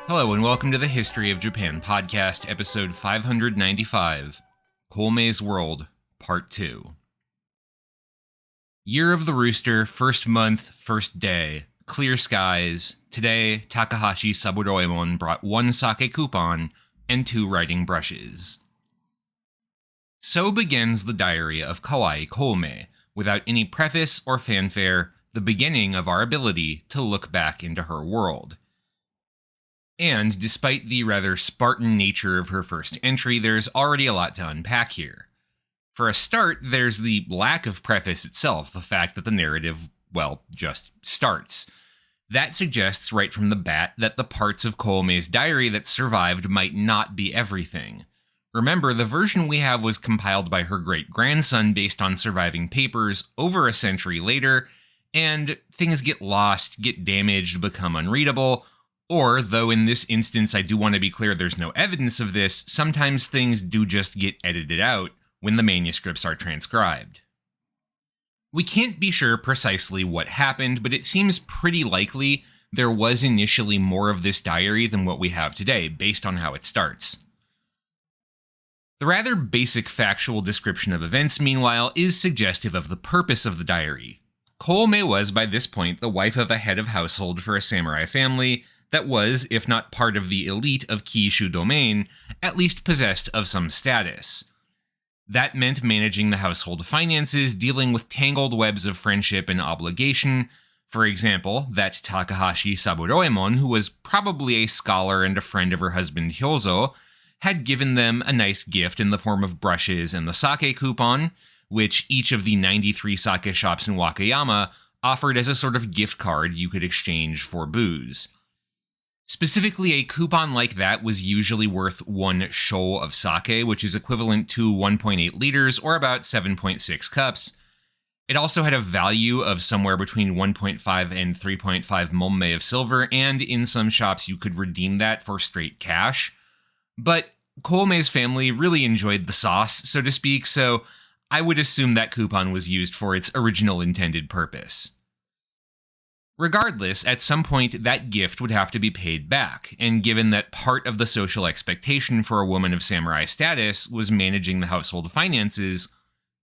Hello and welcome to the History of Japan podcast, episode 595, Koume's World, Part 2. Year of the Rooster, first month, first day, clear skies. Today, Takahashi Saburoemon brought 1 sake coupon and 2 writing brushes. So begins the diary of Kawai Koume, without any preface or fanfare, the beginning of our ability to look back into her world. And despite the rather Spartan nature of her first entry, there's already a lot to unpack here. For a start, there's the lack of preface itself, the fact that the narrative, just starts. That suggests right from the bat that the parts of Koume's diary that survived might not be everything. Remember, the version we have was compiled by her great-grandson based on surviving papers over a century later, and things get lost, get damaged, become unreadable. Or, though in this instance I do want to be clear there's no evidence of this, sometimes things do just get edited out when the manuscripts are transcribed. We can't be sure precisely what happened, but it seems pretty likely there was initially more of this diary than what we have today, based on how it starts. The rather basic factual description of events, meanwhile, is suggestive of the purpose of the diary. Koume was, by this point, the wife of a head of household for a samurai family that was, if not part of the elite of Kyushu domain, at least possessed of some status. That meant managing the household finances, dealing with tangled webs of friendship and obligation. For example, that Takahashi Saburoemon, who was probably a scholar and a friend of her husband Hyozo, had given them a nice gift in the form of brushes and the sake coupon, which each of the 93 sake shops in Wakayama offered as a sort of gift card you could exchange for booze. Specifically, a coupon like that was usually worth 1 sho of sake, which is equivalent to 1.8 liters or about 7.6 cups. It also had a value of somewhere between 1.5 and 3.5 momme of silver, and in some shops you could redeem that for straight cash. But Koume's family really enjoyed the sauce, so to speak, so I would assume that coupon was used for its original intended purpose. Regardless, at some point that gift would have to be paid back, and given that part of the social expectation for a woman of samurai status was managing the household finances,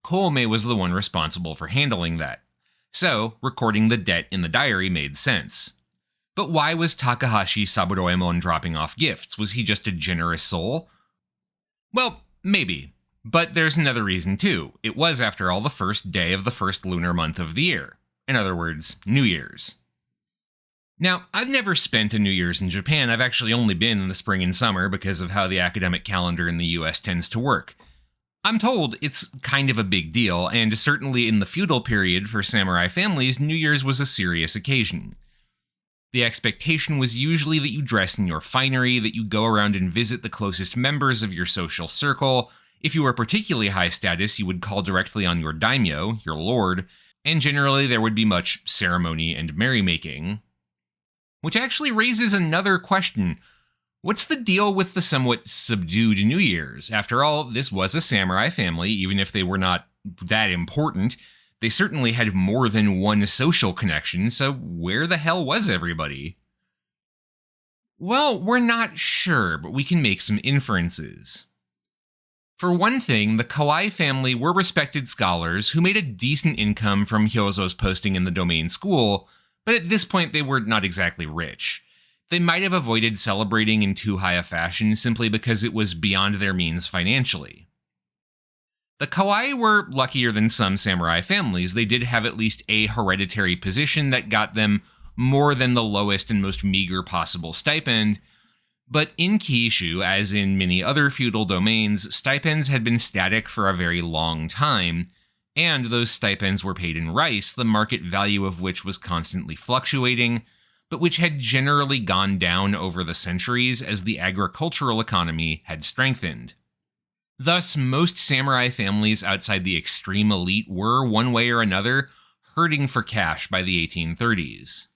Koume was the one responsible for handling that. So, recording the debt in the diary made sense. But why was Takahashi Saburoemon dropping off gifts? Was he just a generous soul? Well, maybe. But there's another reason too. It was, after all, the first day of the first lunar month of the year. In other words, New Year's. Now, I've never spent a New Year's in Japan. I've actually only been in the spring and summer because of how the academic calendar in the US tends to work. I'm told it's kind of a big deal, and certainly in the feudal period for samurai families, New Year's was a serious occasion. The expectation was usually that you dress in your finery, that you go around and visit the closest members of your social circle. If you were particularly high status, you would call directly on your daimyo, your lord, and generally there would be much ceremony and merrymaking. Which actually raises another question. What's the deal with the somewhat subdued New Year's? After all, this was a samurai family, even if they were not that important. They certainly had more than one social connection, so where the hell was everybody? Well, we're not sure, but we can make some inferences. For one thing, the Kawai family were respected scholars who made a decent income from Hyozo's posting in the domain school, but at this point they were not exactly rich. They might have avoided celebrating in too high a fashion simply because it was beyond their means financially. The Kawai were luckier than some samurai families. They did have at least a hereditary position that got them more than the lowest and most meager possible stipend, but in Kyushu, as in many other feudal domains, stipends had been static for a very long time, and those stipends were paid in rice, the market value of which was constantly fluctuating, but which had generally gone down over the centuries as the agricultural economy had strengthened. Thus, most samurai families outside the extreme elite were, one way or another, hurting for cash by the 1830s.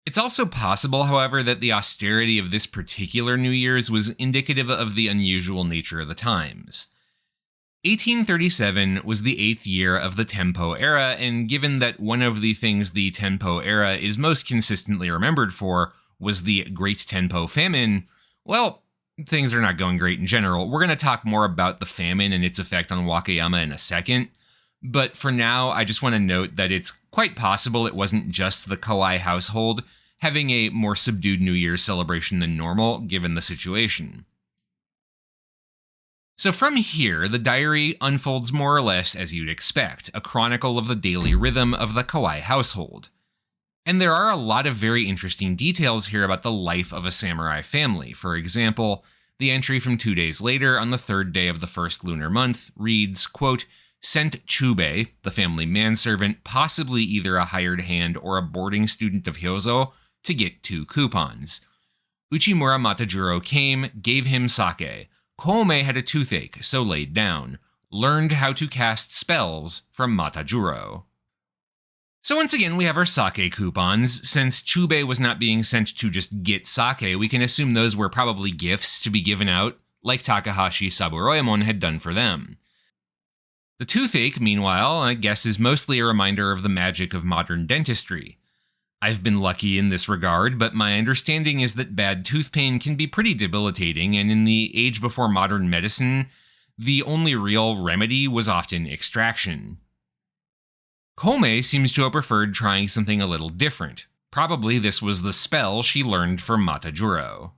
It's also possible, however, that the austerity of this particular New Year's was indicative of the unusual nature of the times. 1837 was the 8th year of the Tenpo Era, and given that one of the things the Tenpo Era is most consistently remembered for was the Great Tenpo Famine, well, things are not going great in general. We're going to talk more about the famine and its effect on Wakayama in a second, but for now, I just want to note that it's quite possible it wasn't just the Kawai household having a more subdued New Year's celebration than normal, given the situation. So from here, the diary unfolds more or less as you'd expect, a chronicle of the daily rhythm of the Kawai household. And there are a lot of very interesting details here about the life of a samurai family. For example, the entry from 2 days later on the third day of the first lunar month reads, quote, "Sent Chube, the family manservant, possibly either a hired hand or a boarding student of Hyozo, to get 2 coupons. Uchimura Matajuro came, gave him sake. Koume had a toothache, so laid down. Learned how to cast spells from Matajuro." So once again, we have our sake coupons. Since Chube was not being sent to just get sake, we can assume those were probably gifts to be given out, like Takahashi Saburoyamon had done for them. The toothache, meanwhile, I guess is mostly a reminder of the magic of modern dentistry. I've been lucky in this regard, but my understanding is that bad tooth pain can be pretty debilitating, and in the age before modern medicine, the only real remedy was often extraction. Koume seems to have preferred trying something a little different. Probably this was the spell she learned from Matajuro.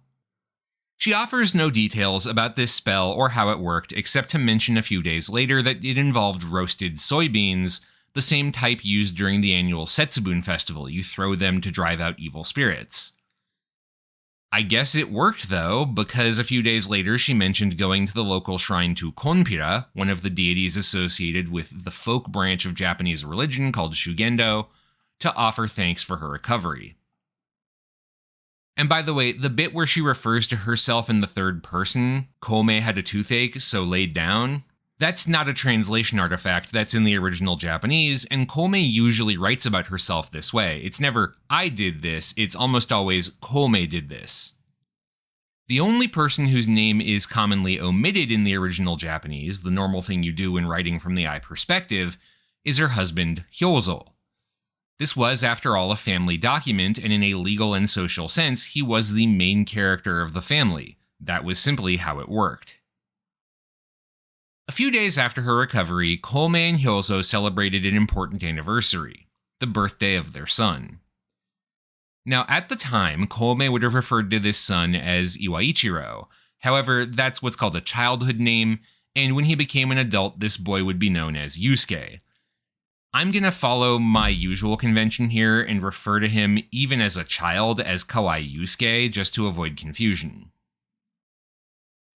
She offers no details about this spell or how it worked, except to mention a few days later that it involved roasted soybeans, the same type used during the annual Setsubun festival. You throw them to drive out evil spirits. I guess it worked, though, because a few days later she mentioned going to the local shrine to Konpira, one of the deities associated with the folk branch of Japanese religion called Shugendo, to offer thanks for her recovery. And by the way, the bit where she refers to herself in the third person, Koume had a toothache, so laid down, that's not a translation artifact, that's in the original Japanese, and Koume usually writes about herself this way. It's never, "I did this," it's almost always, "Koume did this." The only person whose name is commonly omitted in the original Japanese, the normal thing you do when writing from the I perspective, is her husband, Hyozo. This was, after all, a family document, and in a legal and social sense, he was the main character of the family. That was simply how it worked. A few days after her recovery, Koume and Hyozo celebrated an important anniversary, the birthday of their son. Now, at the time, Koume would have referred to this son as Iwaichiro. However, that's what's called a childhood name, and when he became an adult, this boy would be known as Yusuke. I'm going to follow my usual convention here and refer to him, even as a child, as Kawai Yusuke, just to avoid confusion.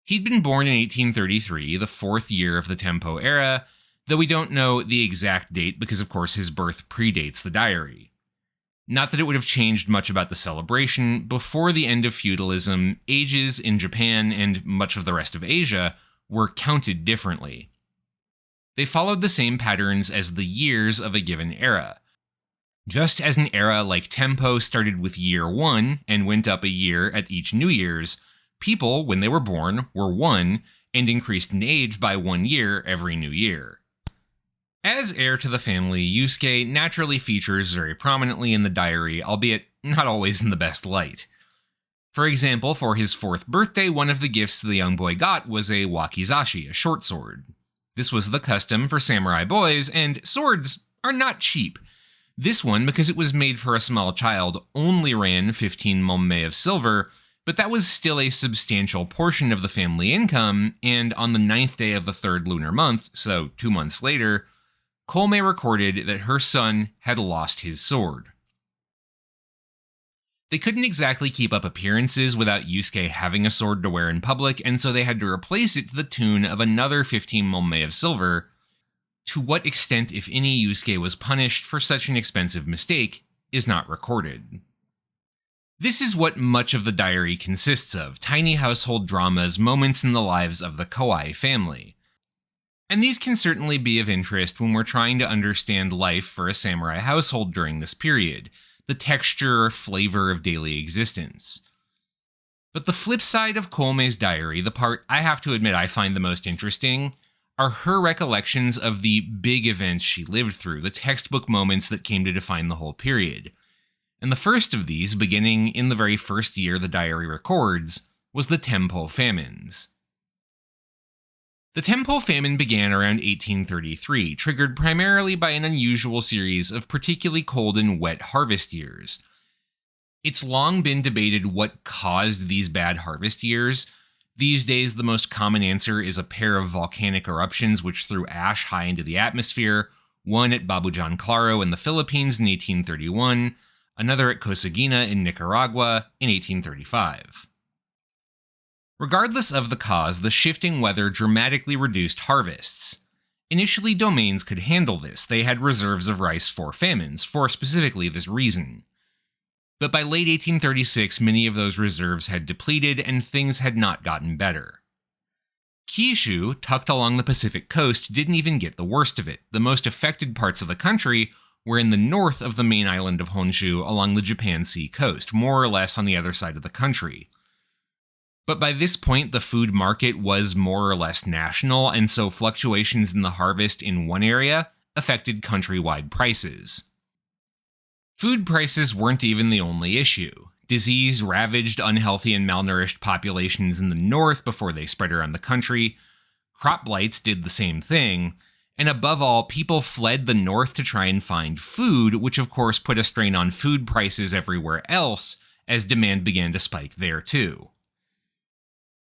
He'd been born in 1833, the 4th year of the Tenpo Era, though we don't know the exact date because, of course, his birth predates the diary. Not that it would have changed much about the celebration. Before the end of feudalism, ages in Japan and much of the rest of Asia were counted differently. They followed the same patterns as the years of a given era. Just as an era like Tenpo started with year 1 and went up a year at each New Year's, people, when they were born, were 1 and increased in age by 1 year every new year. As heir to the family, Yusuke naturally features very prominently in the diary, albeit not always in the best light. For example, for his 4th birthday, one of the gifts the young boy got was a wakizashi, a short sword. This was the custom for samurai boys, and swords are not cheap. This one, because it was made for a small child, only ran 15 momme of silver, but that was still a substantial portion of the family income, and on the 9th day of the 3rd lunar month, so 2 months later, Koume recorded that her son had lost his sword. They couldn't exactly keep up appearances without Yusuke having a sword to wear in public, and so they had to replace it to the tune of another 15 momme of silver. To what extent, if any, Yusuke was punished for such an expensive mistake is not recorded. This is what much of the diary consists of, tiny household dramas, moments in the lives of the Kawai family. And these can certainly be of interest when we're trying to understand life for a samurai household during this period, the texture or flavor of daily existence. But the flip side of Koume's diary, the part I have to admit I find the most interesting, are her recollections of the big events she lived through, the textbook moments that came to define the whole period. And the first of these, beginning in the very first year the diary records, was the Tenpo famines. The Tenpo famine began around 1833, triggered primarily by an unusual series of particularly cold and wet harvest years. It's long been debated what caused these bad harvest years. These days, the most common answer is a pair of volcanic eruptions which threw ash high into the atmosphere, one at Babujan Claro in the Philippines in 1831, another at Cosagina in Nicaragua in 1835. Regardless of the cause, the shifting weather dramatically reduced harvests. Initially, domains could handle this. They had reserves of rice for famines, for specifically this reason. But by late 1836, many of those reserves had depleted and things had not gotten better. Kyushu, tucked along the Pacific coast, didn't even get the worst of it. The most affected parts of the country were in the north of the main island of Honshu along the Japan Sea coast, more or less on the other side of the country. But by this point, the food market was more or less national, and so fluctuations in the harvest in one area affected countrywide prices. Food prices weren't even the only issue. Disease ravaged unhealthy and malnourished populations in the north before they spread around the country. Crop blights did the same thing. And above all, people fled the north to try and find food, which of course put a strain on food prices everywhere else, as demand began to spike there too.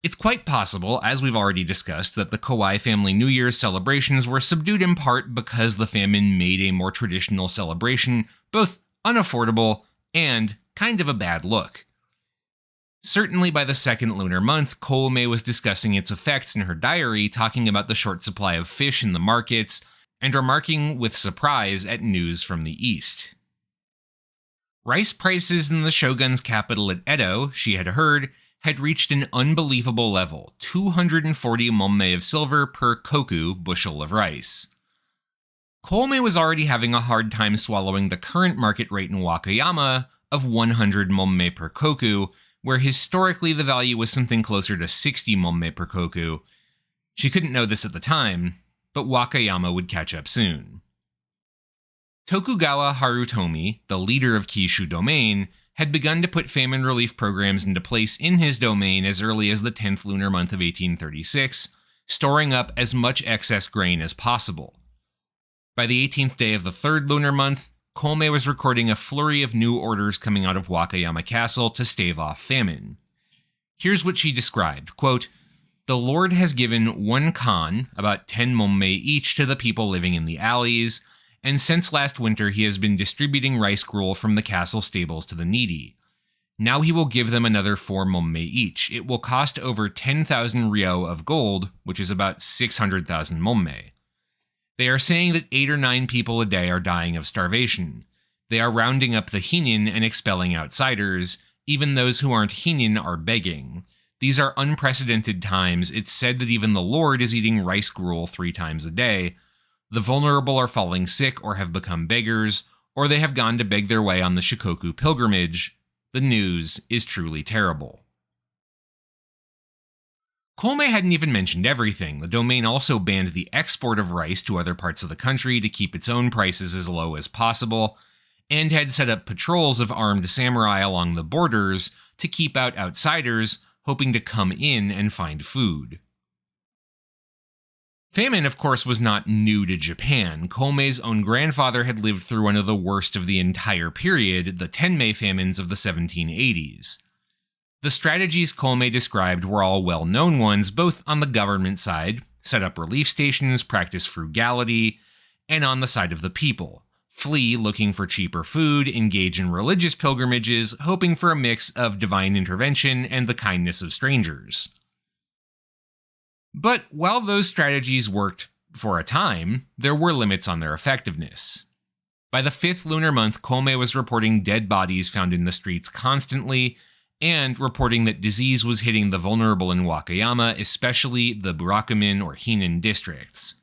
It's quite possible, as we've already discussed, that the Kawai family New Year's celebrations were subdued in part because the famine made a more traditional celebration both unaffordable and kind of a bad look. Certainly by the second lunar month, Koume was discussing its effects in her diary, talking about the short supply of fish in the markets, and remarking with surprise at news from the east. Rice prices in the shogun's capital at Edo, she had heard, had reached an unbelievable level, 240 momme of silver per koku bushel of rice. Koume was already having a hard time swallowing the current market rate in Wakayama of 100 momme per koku, where historically the value was something closer to 60 momme per koku. She couldn't know this at the time, but Wakayama would catch up soon. Tokugawa Harutomi, the leader of Kyushu domain, had begun to put famine relief programs into place in his domain as early as the 10th lunar month of 1836, storing up as much excess grain as possible. By the 18th day of the 3rd lunar month, Koume was recording a flurry of new orders coming out of Wakayama Castle to stave off famine. Here's what she described, quote, "The Lord has given one khan, about 10 momme each, to the people living in the alleys, and since last winter he has been distributing rice gruel from the castle stables to the needy. Now he will give them another 4 momme each. It will cost over 10,000 ryo of gold, which is about 600,000 momme. They are saying that 8 or 9 people a day are dying of starvation. They are rounding up the hinin and expelling outsiders. Even those who aren't hinin are begging. These are unprecedented times. It's said that even the Lord is eating rice gruel 3 times a day. The vulnerable are falling sick or have become beggars, or they have gone to beg their way on the Shikoku pilgrimage. The news is truly terrible." Koume hadn't even mentioned everything. The domain also banned the export of rice to other parts of the country to keep its own prices as low as possible, and had set up patrols of armed samurai along the borders to keep out outsiders hoping to come in and find food. Famine, of course, was not new to Japan. Koume's own grandfather had lived through one of the worst of the entire period, the Tenmei famines of the 1780s. The strategies Koume described were all well-known ones, both on the government side, set up relief stations, practice frugality, and on the side of the people, flee looking for cheaper food, engage in religious pilgrimages, hoping for a mix of divine intervention and the kindness of strangers. But while those strategies worked for a time, there were limits on their effectiveness. By the 5th lunar month, Koume was reporting dead bodies found in the streets constantly, and reporting that disease was hitting the vulnerable in Wakayama, especially the Burakumin or Hinin districts.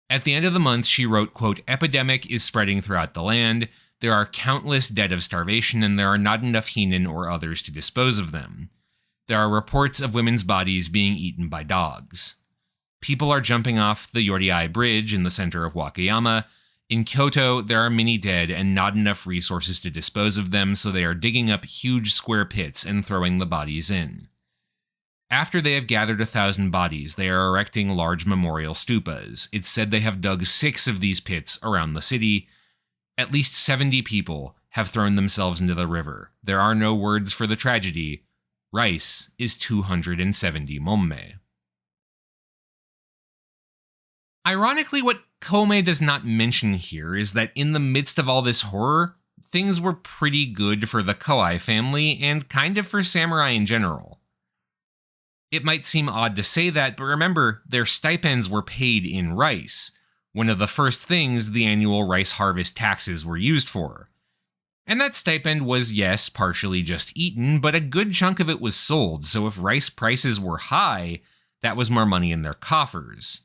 At the end of the month, she wrote, quote, "Epidemic is spreading throughout the land. There are countless dead of starvation, and there are not enough Hinin or others to dispose of them. There are reports of women's bodies being eaten by dogs. People are jumping off the Yoriai Bridge in the center of Wakayama. In Kyoto, there are many dead and not enough resources to dispose of them, so they are digging up huge square pits and throwing the bodies in. After they have gathered 1,000 bodies, they are erecting large memorial stupas. It's said they have dug 6 of these pits around the city. At least 70 people have thrown themselves into the river. There are no words for the tragedy. Rice is 270 momme. Ironically, what Koume does not mention here is that in the midst of all this horror, things were pretty good for the Kawai family and kind of for samurai in general. It might seem odd to say that, but remember, their stipends were paid in rice, one of the first things the annual rice harvest taxes were used for. And that stipend was, yes, partially just eaten, but a good chunk of it was sold, so if rice prices were high, that was more money in their coffers.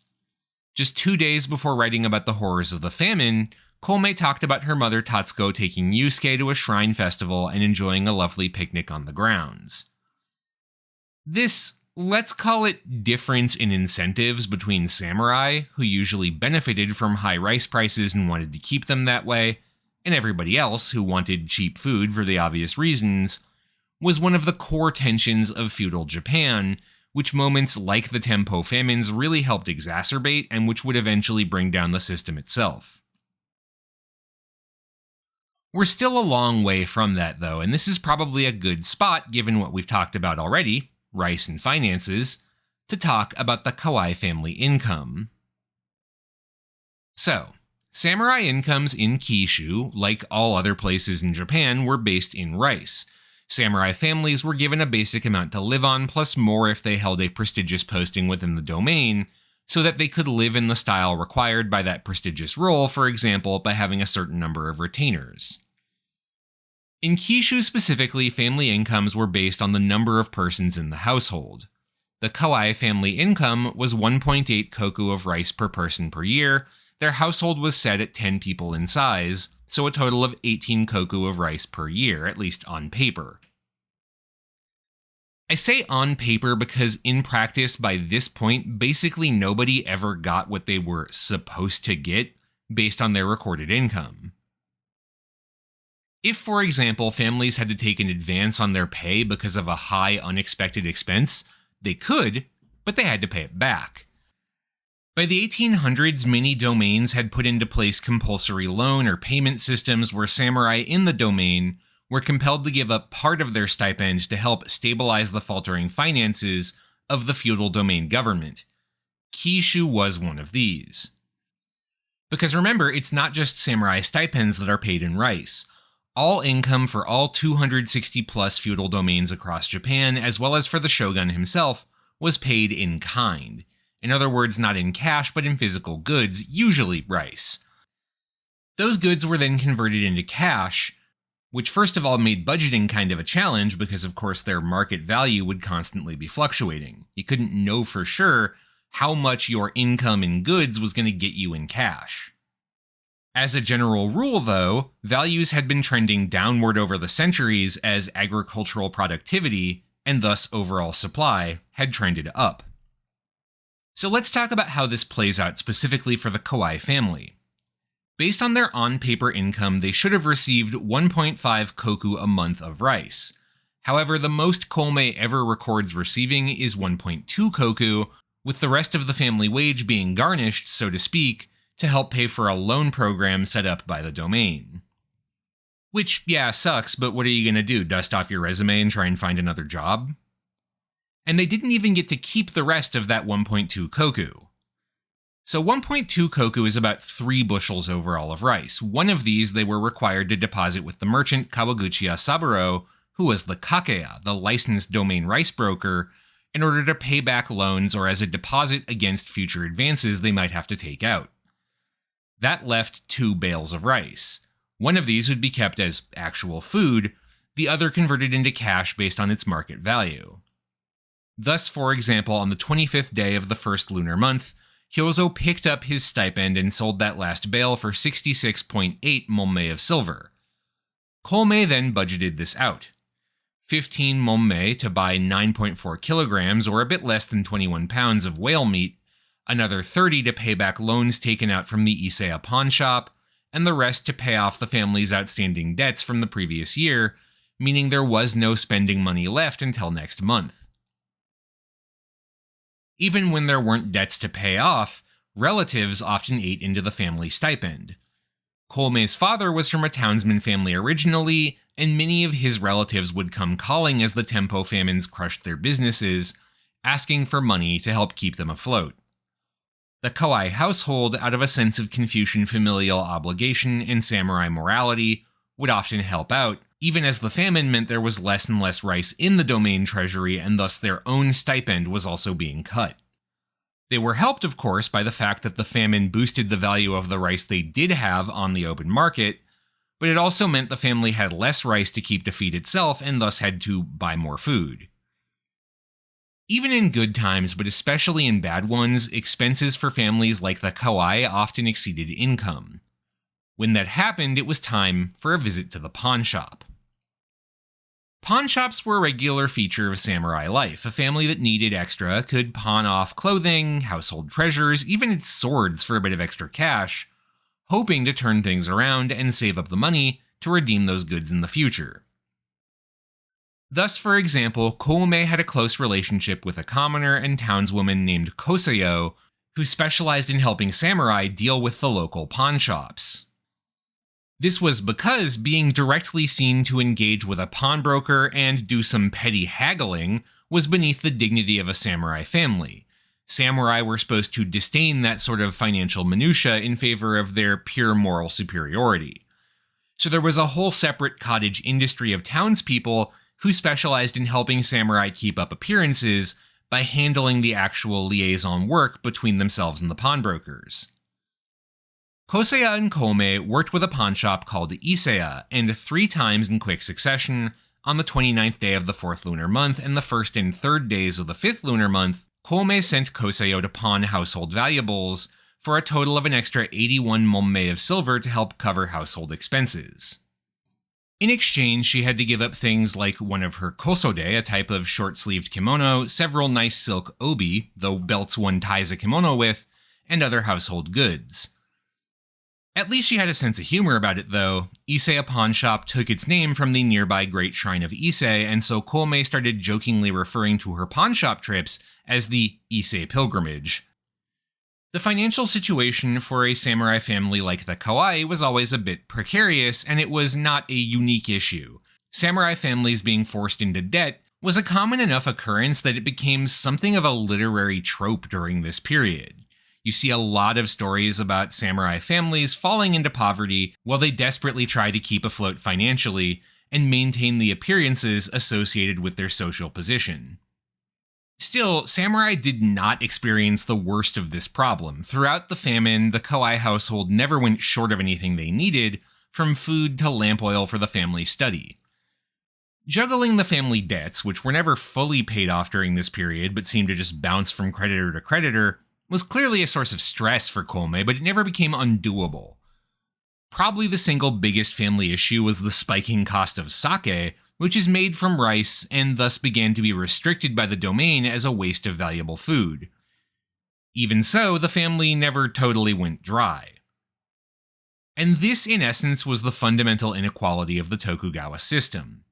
Just 2 days before writing about the horrors of the famine, Koume talked about her mother Tatsuko taking Yusuke to a shrine festival and enjoying a lovely picnic on the grounds. This, let's call it, difference in incentives between samurai, who usually benefited from high rice prices and wanted to keep them that way, and everybody else who wanted cheap food for the obvious reasons, was one of the core tensions of feudal Japan, which moments like the Tenpo famines really helped exacerbate and which would eventually bring down the system itself. We're still a long way from that though, and this is probably a good spot, given what we've talked about already, rice and finances, to talk about the Kawai family income. So, samurai incomes in Kishu, like all other places in Japan, were based in rice. Samurai families were given a basic amount to live on, plus more if they held a prestigious posting within the domain, so that they could live in the style required by that prestigious role, for example, by having a certain number of retainers. In Kishu specifically, family incomes were based on the number of persons in the household. The Kawai family income was 1.8 koku of rice per person per year. Their household was set at 10 people in size, so a total of 18 koku of rice per year, at least on paper. I say on paper because in practice, by this point, basically nobody ever got what they were supposed to get based on their recorded income. If, for example, families had to take an advance on their pay because of a high unexpected expense, they could, but they had to pay it back. By the 1800s, many domains had put into place compulsory loan or payment systems where samurai in the domain were compelled to give up part of their stipend to help stabilize the faltering finances of the feudal domain government. Kishu was one of these. Because remember, it's not just samurai stipends that are paid in rice. All income for all 260 plus feudal domains across Japan, as well as for the shogun himself, was paid in kind. In other words, not in cash, but in physical goods, usually rice. Those goods were then converted into cash, which first of all made budgeting kind of a challenge because of course their market value would constantly be fluctuating. You couldn't know for sure how much your income in goods was going to get you in cash. As a general rule though, values had been trending downward over the centuries as agricultural productivity, and thus overall supply, had trended up. So let's talk about how this plays out specifically for the Kawai family. Based on their on-paper income, they should have received 1.5 koku a month of rice. However, the most Koume ever records receiving is 1.2 koku, with the rest of the family wage being garnished, so to speak, to help pay for a loan program set up by the domain. Which, yeah, sucks, but what are you gonna do, dust off your resume and try and find another job? And they didn't even get to keep the rest of that 1.2 koku. So 1.2 koku is about 3 bushels overall of rice. One of these they were required to deposit with the merchant Kawaguchiya Saburo, who was the kakeya, the licensed domain rice broker, in order to pay back loans or as a deposit against future advances they might have to take out. That left 2 bales of rice. One of these would be kept as actual food, the other converted into cash based on its market value. Thus, for example, on the 25th day of the first lunar month, Hyozo picked up his stipend and sold that last bale for 66.8 momme of silver. Koume then budgeted this out. 15 momme to buy 9.4 kilograms, or a bit less than 21 pounds of whale meat, another 30 to pay back loans taken out from the Isea pawn shop, and the rest to pay off the family's outstanding debts from the previous year, meaning there was no spending money left until next month. Even when there weren't debts to pay off, relatives often ate into the family stipend. Koume's father was from a townsman family originally, and many of his relatives would come calling as the Tenpo famines crushed their businesses, asking for money to help keep them afloat. The Kawai household, out of a sense of Confucian familial obligation and samurai morality, would often help out, even as the famine meant there was less and less rice in the domain treasury and thus their own stipend was also being cut. They were helped, of course, by the fact that the famine boosted the value of the rice they did have on the open market, but it also meant the family had less rice to keep to feed itself and thus had to buy more food. Even in good times, but especially in bad ones, expenses for families like the Kawai often exceeded income. When that happened, it was time for a visit to the pawn shop. Pawn shops were a regular feature of samurai life. A family that needed extra could pawn off clothing, household treasures, even its swords for a bit of extra cash, hoping to turn things around and save up the money to redeem those goods in the future. Thus, for example, Koume had a close relationship with a commoner and townswoman named Kosayo, who specialized in helping samurai deal with the local pawn shops. This was because being directly seen to engage with a pawnbroker and do some petty haggling was beneath the dignity of a samurai family. Samurai were supposed to disdain that sort of financial minutia in favor of their pure moral superiority. So there was a whole separate cottage industry of townspeople who specialized in helping samurai keep up appearances by handling the actual liaison work between themselves and the pawnbrokers. Koseya and Koume worked with a pawn shop called Iseya, and 3 times in quick succession, on the 29th day of the 4th lunar month and the 1st and 3rd days of the 5th lunar month, Koume sent Koseyo to pawn household valuables for a total of an extra 81 momme of silver to help cover household expenses. In exchange, she had to give up things like one of her kosode, a type of short-sleeved kimono, several nice silk obi, though belts one ties a kimono with, and other household goods. At least she had a sense of humor about it, though. Issei Pawn Shop took its name from the nearby Great Shrine of Issei, and so Koume started jokingly referring to her pawn shop trips as the Issei Pilgrimage. The financial situation for a samurai family like the Kawai was always a bit precarious, and it was not a unique issue. Samurai families being forced into debt was a common enough occurrence that it became something of a literary trope during this period. You see a lot of stories about samurai families falling into poverty while they desperately try to keep afloat financially and maintain the appearances associated with their social position. Still, samurai did not experience the worst of this problem. Throughout the famine, the Kawai household never went short of anything they needed, from food to lamp oil for the family study. Juggling the family debts, which were never fully paid off during this period but seemed to just bounce from creditor to creditor, was clearly a source of stress for Koume, but it never became undoable. Probably the single biggest family issue was the spiking cost of sake, which is made from rice and thus began to be restricted by the domain as a waste of valuable food. Even so, the family never totally went dry. And this, in essence, was the fundamental inequality of the Tokugawa system.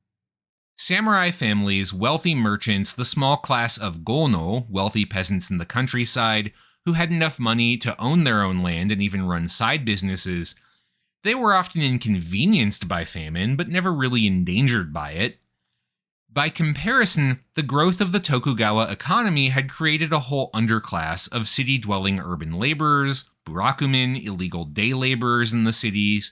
Samurai families, wealthy merchants, the small class of gono, wealthy peasants in the countryside, who had enough money to own their own land and even run side businesses, they were often inconvenienced by famine, but never really endangered by it. By comparison, the growth of the Tokugawa economy had created a whole underclass of city-dwelling urban laborers, burakumin, illegal day laborers in the cities.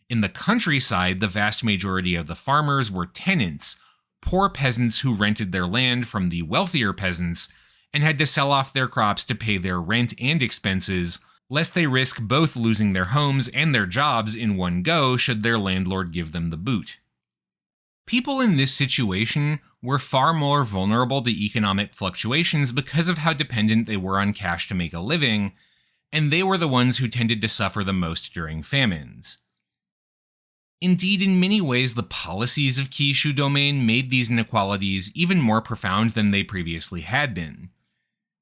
In the countryside, the vast majority of the farmers were tenants, poor peasants who rented their land from the wealthier peasants and had to sell off their crops to pay their rent and expenses, lest they risk both losing their homes and their jobs in one go should their landlord give them the boot. People in this situation were far more vulnerable to economic fluctuations because of how dependent they were on cash to make a living, and they were the ones who tended to suffer the most during famines. Indeed, in many ways, the policies of Kishu domain made these inequalities even more profound than they previously had been.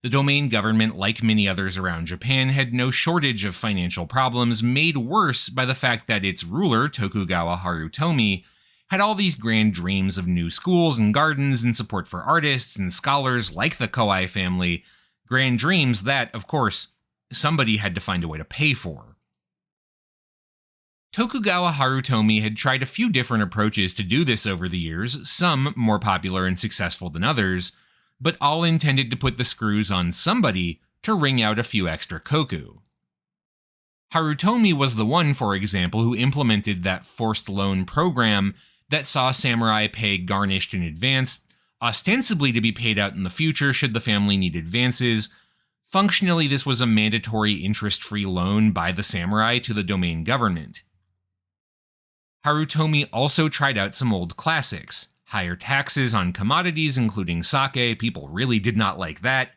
The domain government, like many others around Japan, had no shortage of financial problems, made worse by the fact that its ruler, Tokugawa Harutomi, had all these grand dreams of new schools and gardens and support for artists and scholars like the Kawai family, grand dreams that, of course, somebody had to find a way to pay for. Tokugawa Harutomi had tried a few different approaches to do this over the years, some more popular and successful than others, but all intended to put the screws on somebody to wring out a few extra koku. Harutomi was the one, for example, who implemented that forced loan program that saw samurai pay garnished in advance, ostensibly to be paid out in the future should the family need advances. Functionally, this was a mandatory interest-free loan by the samurai to the domain government. Harutomi also tried out some old classics. Higher taxes on commodities, including sake, people really did not like that,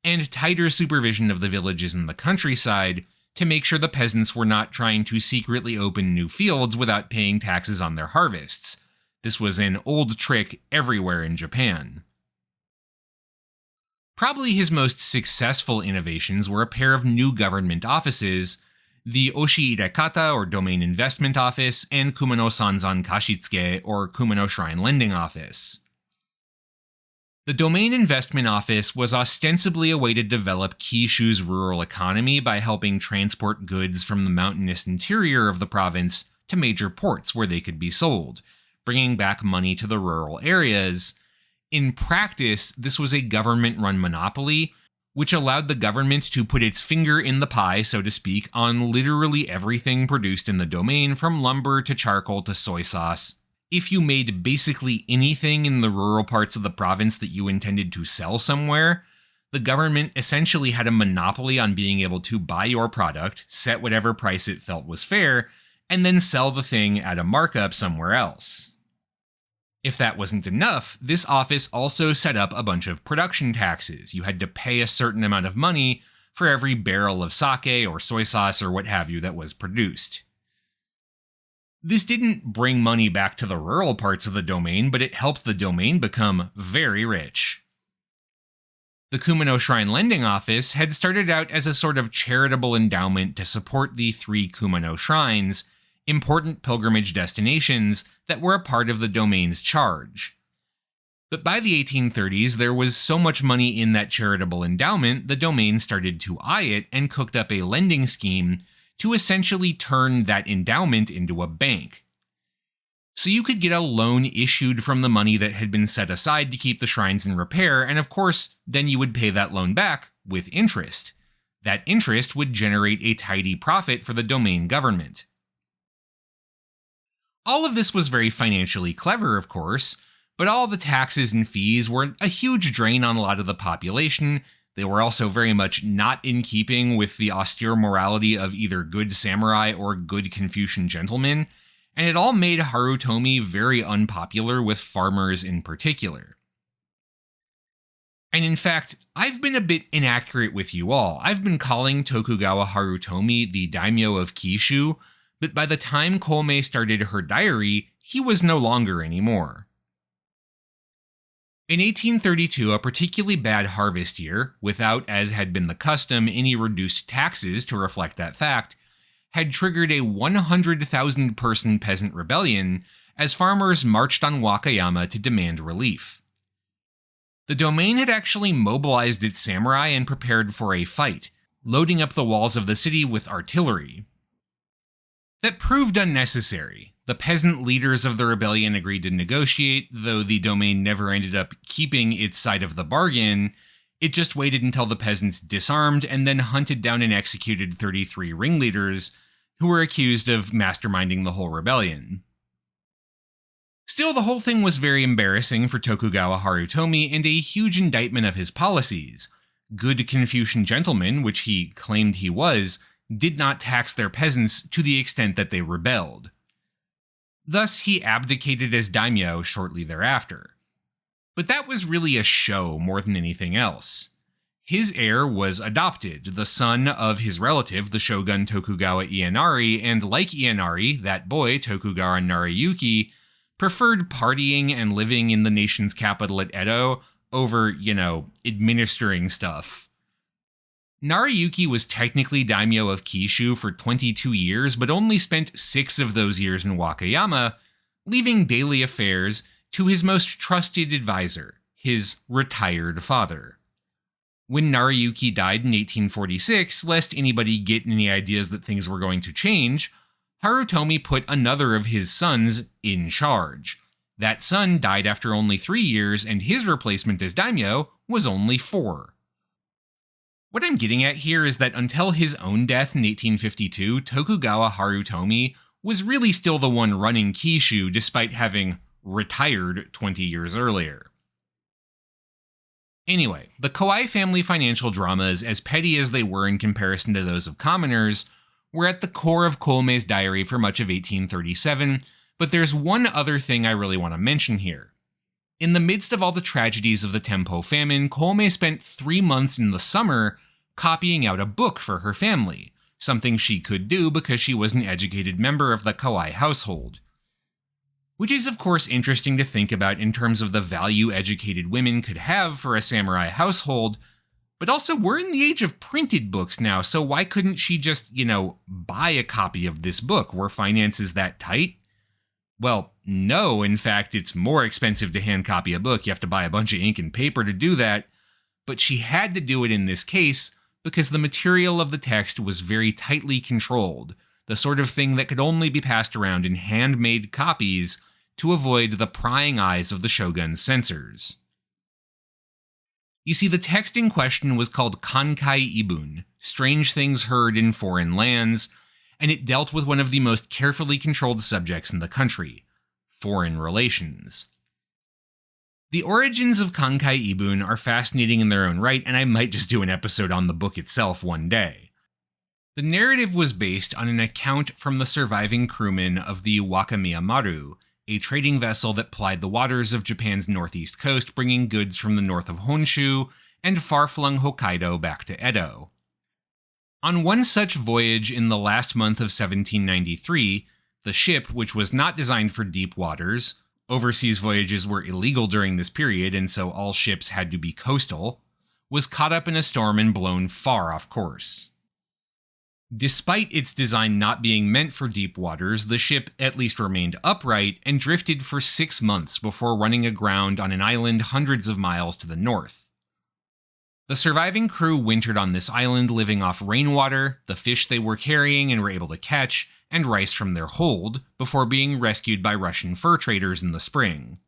and tighter supervision of the villages in the countryside to make sure the peasants were not trying to secretly open new fields without paying taxes on their harvests. This was an old trick everywhere in Japan. Probably his most successful innovations were a pair of new government offices, the Oshi Irekata, or Domain Investment Office, and Kumano Sanzan Kashitsuke, or Kumano Shrine Lending Office. The Domain Investment Office was ostensibly a way to develop Kyushu's rural economy by helping transport goods from the mountainous interior of the province to major ports where they could be sold, bringing back money to the rural areas. In practice, this was a government-run monopoly, which allowed the government to put its finger in the pie, so to speak, on literally everything produced in the domain, from lumber to charcoal to soy sauce. If you made basically anything in the rural parts of the province that you intended to sell somewhere, the government essentially had a monopoly on being able to buy your product, set whatever price it felt was fair, and then sell the thing at a markup somewhere else. If that wasn't enough, this office also set up a bunch of production taxes. You had to pay a certain amount of money for every barrel of sake or soy sauce or what have you that was produced. This didn't bring money back to the rural parts of the domain, but it helped the domain become very rich. The Kumano Shrine Lending Office had started out as a sort of charitable endowment to support the 3 Kumano shrines, important pilgrimage destinations that were a part of the domain's charge. But by the 1830s, there was so much money in that charitable endowment, the domain started to eye it and cooked up a lending scheme to essentially turn that endowment into a bank. So you could get a loan issued from the money that had been set aside to keep the shrines in repair, and of course, then you would pay that loan back with interest. That interest would generate a tidy profit for the domain government. All of this was very financially clever, of course, but all the taxes and fees were a huge drain on a lot of the population. They were also very much not in keeping with the austere morality of either good samurai or good Confucian gentlemen, and it all made Harutomi very unpopular with farmers in particular. And in fact, I've been a bit inaccurate with you all. I've been calling Tokugawa Harutomi the daimyo of Kyushu, but by the time Koume started her diary, he was no longer anymore. In 1832, a particularly bad harvest year, without, as had been the custom, any reduced taxes to reflect that fact, had triggered a 100,000-person peasant rebellion as farmers marched on Wakayama to demand relief. The domain had actually mobilized its samurai and prepared for a fight, loading up the walls of the city with artillery. That proved unnecessary. The peasant leaders of the rebellion agreed to negotiate, though the domain never ended up keeping its side of the bargain. It just waited until the peasants disarmed and then hunted down and executed 33 ringleaders who were accused of masterminding the whole rebellion. Still, the whole thing was very embarrassing for Tokugawa Harutomi and a huge indictment of his policies. Good Confucian gentlemen, which he claimed he was, did not tax their peasants to the extent that they rebelled. Thus, he abdicated as daimyo shortly thereafter. But that was really a show more than anything else. His heir was adopted, the son of his relative, the shogun Tokugawa Ienari, and like Ienari, that boy, Tokugawa Nariyuki, preferred partying and living in the nation's capital at Edo over, administering stuff. Narayuki was technically daimyo of Kishu for 22 years, but only spent 6 of those years in Wakayama, leaving daily affairs to his most trusted advisor, his retired father. When Narayuki died in 1846, lest anybody get any ideas that things were going to change, Harutomi put another of his sons in charge. That son died after only 3 years, and his replacement as daimyo was only 4. What I'm getting at here is that until his own death in 1852, Tokugawa Harutomi was really still the one running Kishu despite having retired 20 years earlier. Anyway, the Kawai family financial dramas, as petty as they were in comparison to those of commoners, were at the core of Koume's diary for much of 1837, but there's one other thing I really want to mention here. In the midst of all the tragedies of the Tenpo famine, Koume spent 3 months in the summer copying out a book for her family, something she could do because she was an educated member of the Kawai household. Which is of course interesting to think about in terms of the value educated women could have for a samurai household, but also we're in the age of printed books now, so why couldn't she just, buy a copy of this book? Were finances that tight? Well, no, in fact, it's more expensive to hand copy a book. You have to buy a bunch of ink and paper to do that, but she had to do it in this case because the material of the text was very tightly controlled, the sort of thing that could only be passed around in handmade copies to avoid the prying eyes of the shogun's censors. You see, the text in question was called Kankai Ibun, Strange Things Heard in Foreign Lands, and it dealt with one of the most carefully controlled subjects in the country, foreign relations. The origins of Kankai Ibun are fascinating in their own right, and I might just do an episode on the book itself one day. The narrative was based on an account from the surviving crewmen of the Wakayama Maru, a trading vessel that plied the waters of Japan's northeast coast, bringing goods from the north of Honshu and far-flung Hokkaido back to Edo. On one such voyage in the last month of 1793, the ship, which was not designed for deep waters — overseas voyages were illegal during this period and so all ships had to be coastal — was caught up in a storm and blown far off course. Despite its design not being meant for deep waters, the ship at least remained upright and drifted for 6 months before running aground on an island hundreds of miles to the north. The surviving crew wintered on this island, living off rainwater, the fish they were carrying and were able to catch, and rice from their hold, before being rescued by Russian fur traders in the spring.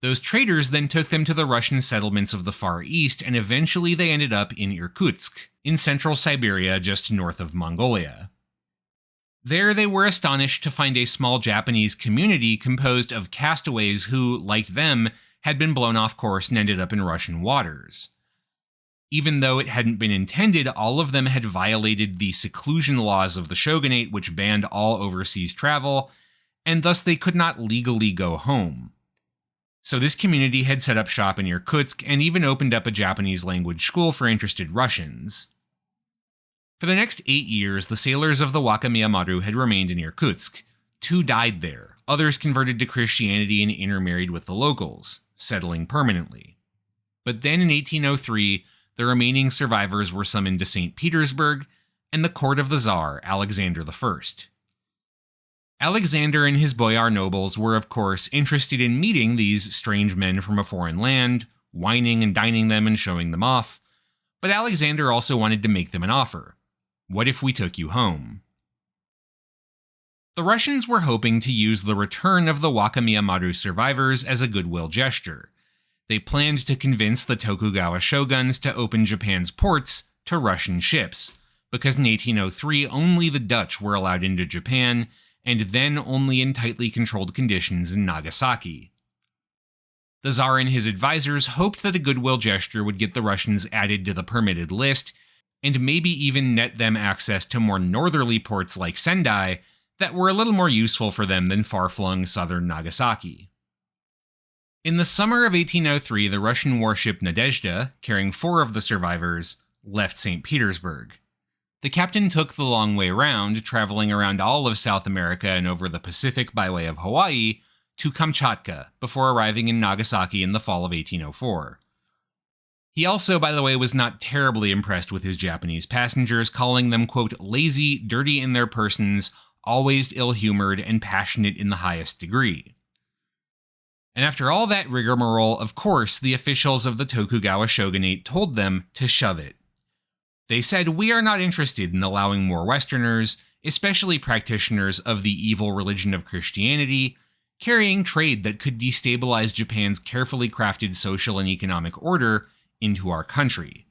Those traders then took them to the Russian settlements of the Far East, and eventually they ended up in Irkutsk, in central Siberia just north of Mongolia. There they were astonished to find a small Japanese community composed of castaways who, like them, had been blown off course and ended up in Russian waters. Even though it hadn't been intended, all of them had violated the seclusion laws of the shogunate, which banned all overseas travel, and thus they could not legally go home. So this community had set up shop in Irkutsk and even opened up a Japanese language school for interested Russians. For the next 8 years, the sailors of the Wakayama Maru had remained in Irkutsk. 2 died there, others converted to Christianity and intermarried with the locals, settling permanently. But then in 1803, the remaining survivors were summoned to St. Petersburg and the court of the Tsar, Alexander I. Alexander and his boyar nobles were, of course, interested in meeting these strange men from a foreign land, wining and dining them and showing them off, but Alexander also wanted to make them an offer. What if we took you home? The Russians were hoping to use the return of the Wakayama Maru survivors as a goodwill gesture. They planned to convince the Tokugawa shoguns to open Japan's ports to Russian ships, because in 1803 only the Dutch were allowed into Japan, and then only in tightly controlled conditions in Nagasaki. The Tsar and his advisors hoped that a goodwill gesture would get the Russians added to the permitted list, and maybe even net them access to more northerly ports like Sendai that were a little more useful for them than far-flung southern Nagasaki. In the summer of 1803, the Russian warship Nadezhda, carrying 4 of the survivors, left St. Petersburg. The captain took the long way round, traveling around all of South America and over the Pacific by way of Hawaii, to Kamchatka before arriving in Nagasaki in the fall of 1804. He also, by the way, was not terribly impressed with his Japanese passengers, calling them, quote, lazy, dirty in their persons, always ill-humored, and passionate in the highest degree. And after all that rigmarole, of course, the officials of the Tokugawa shogunate told them to shove it. They said, we are not interested in allowing more Westerners, especially practitioners of the evil religion of Christianity, carrying trade that could destabilize Japan's carefully crafted social and economic order into our country.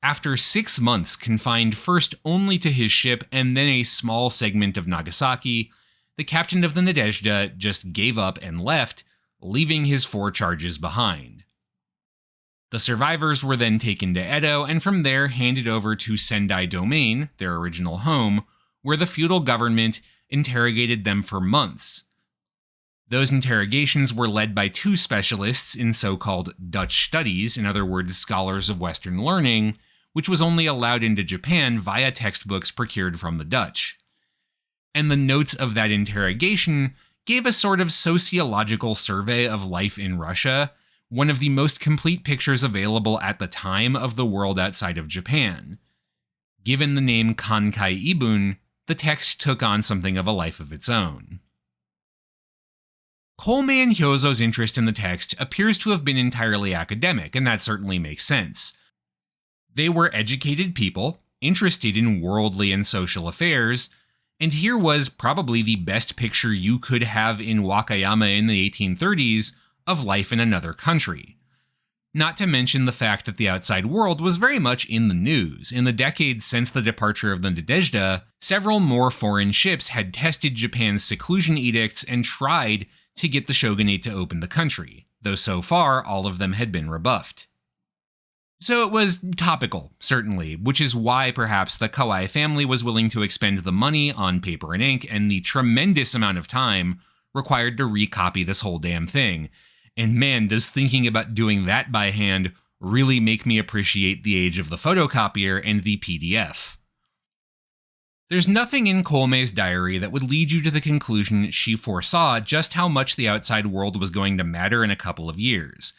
After 6 months confined first only to his ship and then a small segment of Nagasaki, the captain of the Nadezhda just gave up and left, leaving his 4 charges behind. The survivors were then taken to Edo and from there handed over to Sendai Domain, their original home, where the feudal government interrogated them for months. Those interrogations were led by 2 specialists in so-called Dutch studies, in other words, scholars of Western learning, which was only allowed into Japan via textbooks procured from the Dutch. And the notes of that interrogation gave a sort of sociological survey of life in Russia, one of the most complete pictures available at the time of the world outside of Japan. Given the name Kankai Ibun, the text took on something of a life of its own. Koume and Hyozo's interest in the text appears to have been entirely academic, and that certainly makes sense. They were educated people, interested in worldly and social affairs, and here was probably the best picture you could have in Wakayama in the 1830s of life in another country. Not to mention the fact that the outside world was very much in the news. In the decades since the departure of the Nadezhda, several more foreign ships had tested Japan's seclusion edicts and tried to get the shogunate to open the country, though so far all of them had been rebuffed. So it was topical, certainly, which is why perhaps the Kawai family was willing to expend the money on paper and ink and the tremendous amount of time required to recopy this whole damn thing. And man, does thinking about doing that by hand really make me appreciate the age of the photocopier and the PDF. There's nothing in Koume's diary that would lead you to the conclusion she foresaw just how much the outside world was going to matter in a couple of years.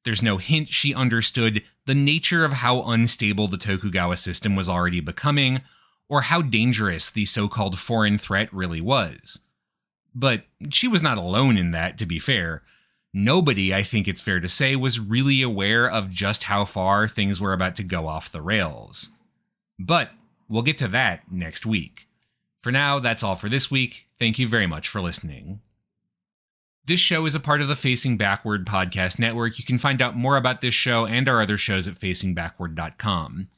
There's no hint she understood the nature of how unstable the Tokugawa system was already becoming, or how dangerous the so-called foreign threat really was. But she was not alone in that, to be fair. Nobody, I think it's fair to say, was really aware of just how far things were about to go off the rails. But we'll get to that next week. For now, that's all for this week. Thank you very much for listening. This show is a part of the Facing Backward podcast network. You can find out more about this show and our other shows at facingbackward.com.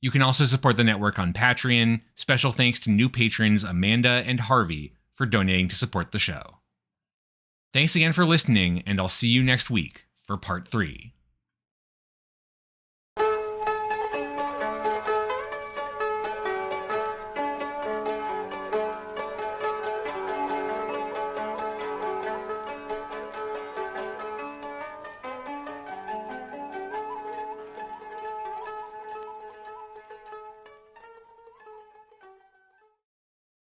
You can also support the network on Patreon. Special thanks to new patrons Amanda and Harvey for donating to support the show. Thanks again for listening, and I'll see you next week for part 3.